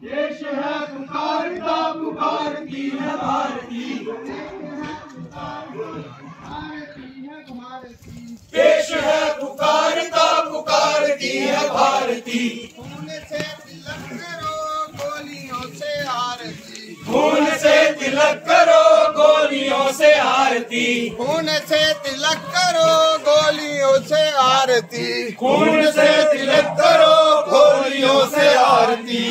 देश है पुकारता पुकारती है भारती, देश है पुकारता पुकारती है भारती। खून से तिलक करो गोलियों से आरती, खून से तिलक करो गोलियों से आरती, खून से तिलक करो गोलियों से आरती, खून से तिलक करो गोलियों से आरती।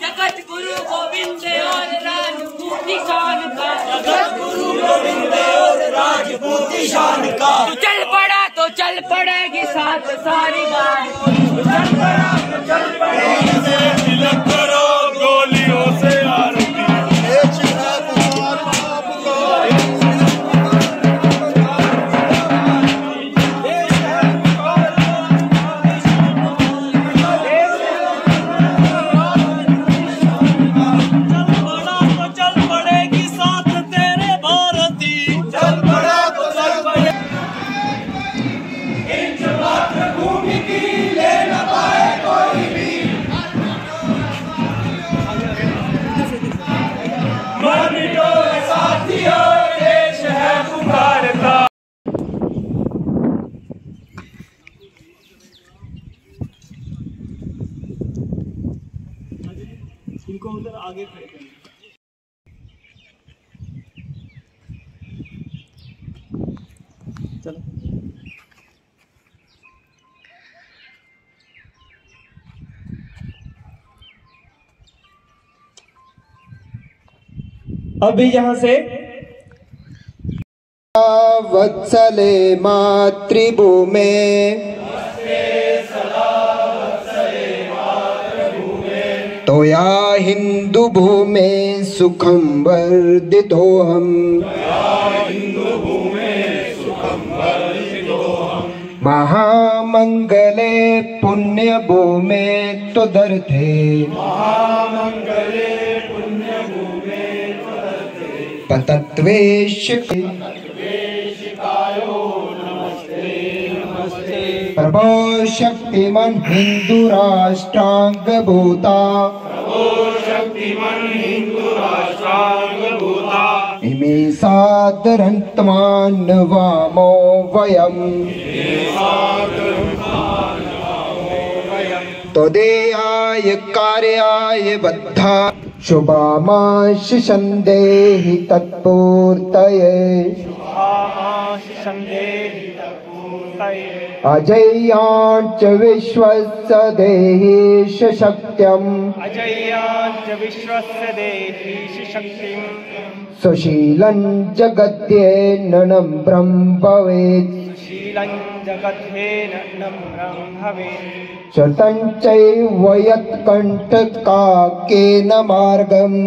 जगत गुरु गोविंद और राजपूती शान का, जगत गुरु गोविंद और राजपूती शान का। तू चल पड़ा तो चल पड़ेगी साथ सारी बात, चल पड़ा तो चल पड़ेगी। तिलक करो गोलियों से आरती, इनको उधर आगे खड़े करें। चलो अभी यहाँ से वत्सले मातृभूमे तोया हिंदू भूमे सुखम वर्धितोऽहम्, महामंगले पुण्य भूमे त्वदर्थे, पतत्वेश प्रभो शक्तिमन् हिंदू राष्ट्रांग भूता, इमे सादरन्तमान् वामो वयम्, त्वदेयाय कार्याय बद्धा शुभामाशिषं देहि तत्पूर्तये, अजय्याञ्च विश्वस्य देहि शक्त्यम्, सुशीलं जगद्येनं भवेत्, शतं चैव यत्कण्टकाकेन मार्गम्,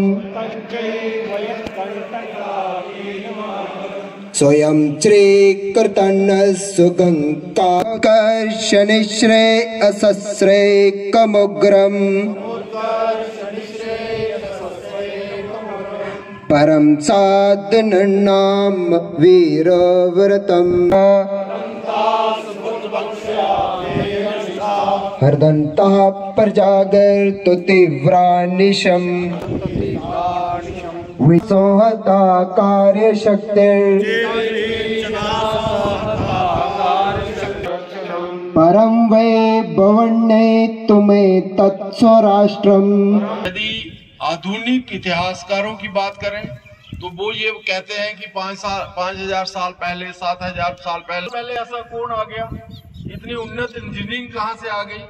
स्वयं श्रीकृतन् सुगङ्काकर्षणश्रेयसश्रेयकमुग्रम्, परं साधनानां वीरव्रतम्, हरदन्ताः प्रजागर्तु तीव्रानिशम्, विसोहता कार्यशक्तिर् परं वै भवन्ने तुमे तत्स्वराष्ट्रम्। यदि आधुनिक इतिहासकारों की बात करें तो वो ये कहते हैं कि 5,000 साल पहले, 7,000 साल पहले ऐसा कौन आ गया? इतनी उन्नत इंजीनियरिंग कहाँ से आ गई?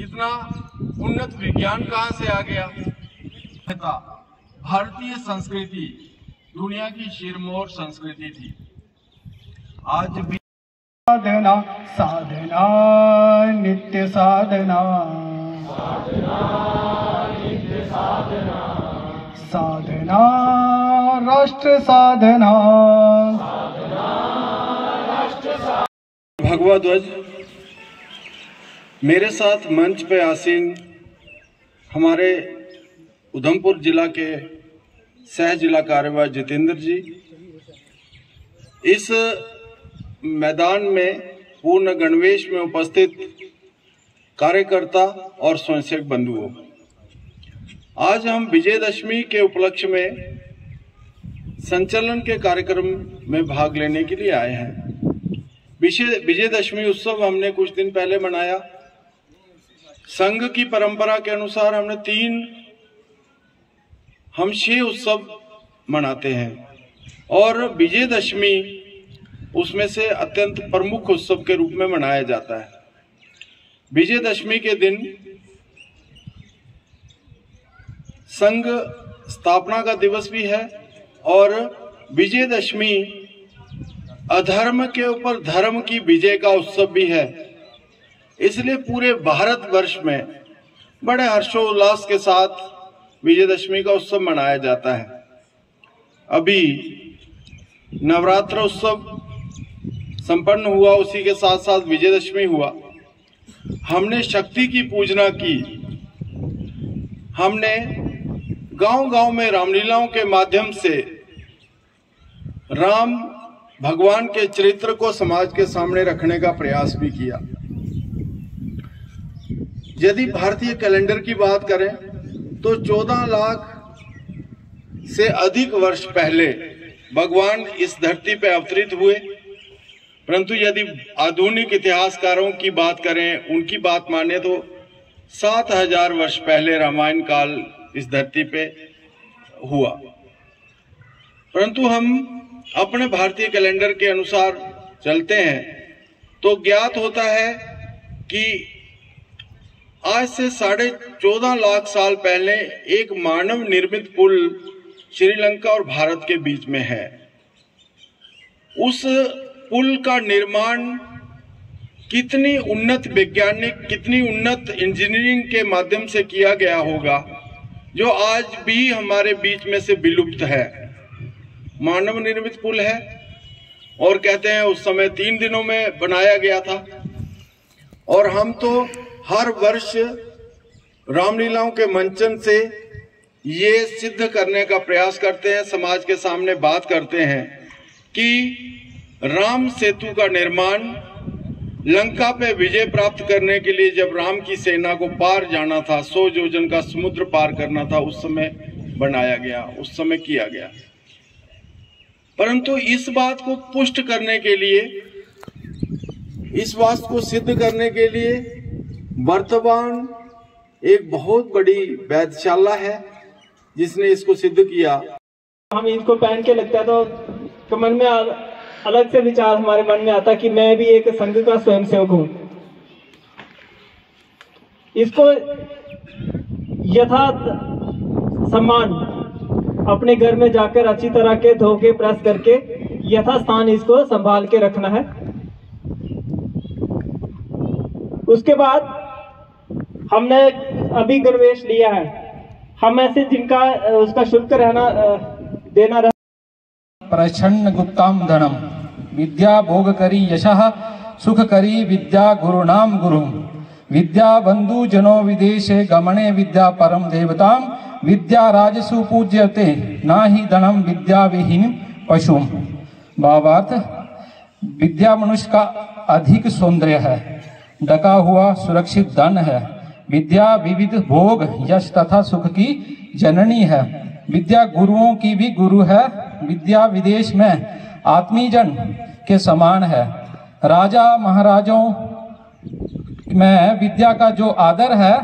इतना उन्नत विज्ञान कहाँ से आ गया? भारतीय संस्कृति दुनिया की शिरमोर संस्कृति थी। आज भी साधना साधना नित्य साधना, साधना राष्ट्र साधना। भगवा ध्वज मेरे साथ मंच पे आसीन हमारे उधमपुर जिला के सह जिला कार्यवाह जितेंद्र जी, इस मैदान में पूर्ण गणवेश में उपस्थित कार्यकर्ता और स्वयंसेवक बंधुओं, आज हम विजयदशमी के उपलक्ष्य में संचलन के कार्यक्रम में भाग लेने के लिए आए हैं। विजयदशमी उत्सव हमने कुछ दिन पहले मनाया। संघ की परंपरा के अनुसार हम 6 उत्सव मनाते हैं और विजयदशमी उसमें से अत्यंत प्रमुख उत्सव के रूप में मनाया जाता है। विजयदशमी के दिन संघ स्थापना का दिवस भी है और विजयदशमी अधर्म के ऊपर धर्म की विजय का उत्सव भी है। इसलिए पूरे भारतवर्ष में बड़े हर्षोल्लास के साथ विजयदशमी का उत्सव मनाया जाता है। अभी नवरात्र उत्सव संपन्न हुआ, उसी के साथ साथ विजयदशमी हुआ। हमने शक्ति की पूजना की, हमने गांव-गांव में रामलीलाओं के माध्यम से राम भगवान के चरित्र को समाज के सामने रखने का प्रयास भी किया। यदि भारतीय कैलेंडर की बात करें तो 14 लाख से अधिक वर्ष पहले भगवान इस धरती पर अवतरित हुए, परंतु यदि आधुनिक इतिहासकारों की बात करें, उनकी बात माने तो 7000 वर्ष पहले रामायण काल इस धरती पे हुआ। परंतु हम अपने भारतीय कैलेंडर के अनुसार चलते हैं तो ज्ञात होता है कि आज से 14.5 लाख साल पहले एक मानव निर्मित पुल श्रीलंका और भारत के बीच में है। उस पुल का निर्माण कितनी उन्नत वैज्ञानिक, कितनी उन्नत इंजीनियरिंग के माध्यम से किया गया होगा, जो आज भी हमारे बीच में से विलुप्त है। मानव निर्मित पुल है और कहते हैं उस समय 3 दिनों में बनाया गया था। और हम तो हर वर्ष रामलीलाओं के मंचन से ये सिद्ध करने का प्रयास करते हैं, समाज के सामने बात करते हैं कि राम सेतु का निर्माण लंका पे विजय प्राप्त करने के लिए जब राम की सेना को पार जाना था, 100 योजन का समुद्र पार करना था, उस समय बनाया गया, उस समय किया गया। परंतु इस बात को पुष्ट करने के लिए, इस बात को सिद्ध करने के लिए वर्तमान एक बहुत बड़ी वेधशाला है जिसने इसको सिद्ध किया। हम इसको पहन के लगता तो मन में अलग से विचार हमारे मन में आता कि मैं भी एक संघ का स्वयंसेवक हूं। इसको यथार्थ सम्मान अपने घर में जाकर अच्छी तरह के धो के प्रेस करके यथास्थान इसको संभाल के रखना है। उसके बाद हमने अभी गणवेश लिया है, हम ऐसे जिनका उसका शुल्क रहना देना रह प्रच्छन्न गुप्ताम धनम विद्या भोग करी यशः सुख करी विद्या गुरुनाम गुरु विद्या बंधु जनो विदेशे गमने विद्या परम देवताम विद्या राजसु पूज्यते नाहि धनम विद्या विहीन पशुम। भावार्थ, विद्या मनुष्य का अधिक सौंदर्य है, ढका हुआ सुरक्षित धन है। विद्या विविध भोग यश तथा सुख की जननी है। विद्या गुरुओं की भी गुरु है। विद्या विदेश में आत्मीजन के समान है। राजा महाराजों में विद्या का जो आदर है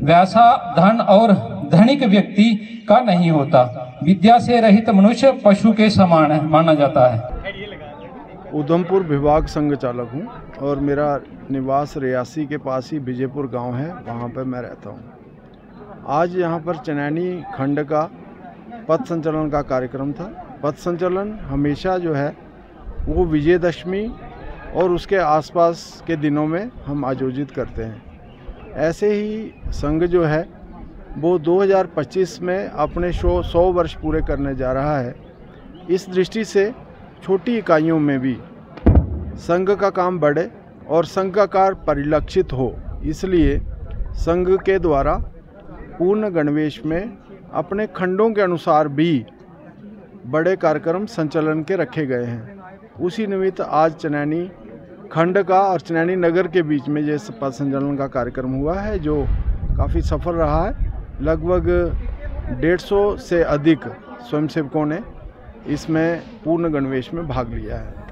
वैसा धन और धनिक व्यक्ति का नहीं होता। विद्या से रहित मनुष्य पशु के समान है, माना जाता है। उधमपुर विभाग संघ चालक हूँ और मेरा निवास रियासी के पास ही विजयपुर गांव है, वहाँ पर मैं रहता हूँ। आज यहाँ पर चनैनी खंड का पथ संचलन का कार्यक्रम था। पथ संचलन हमेशा जो है वो विजयदशमी और उसके आसपास के दिनों में हम आयोजित करते हैं। ऐसे ही संघ जो है वो 2025 में अपने 100 वर्ष पूरे करने जा रहा है। इस दृष्टि से छोटी इकाइयों में भी संघ का काम बढ़े और संघ का कार्य परिलक्षित हो, इसलिए संघ के द्वारा पूर्ण गणवेश में अपने खंडों के अनुसार भी बड़े कार्यक्रम संचालन के रखे गए हैं। उसी निमित्त आज चनैनी खंड का और चनैनी नगर के बीच में ये पथ संचलन का कार्यक्रम हुआ है, जो काफ़ी सफल रहा है। लगभग 150 से अधिक स्वयंसेवकों ने इसमें पूर्ण गणवेश में भाग लिया है।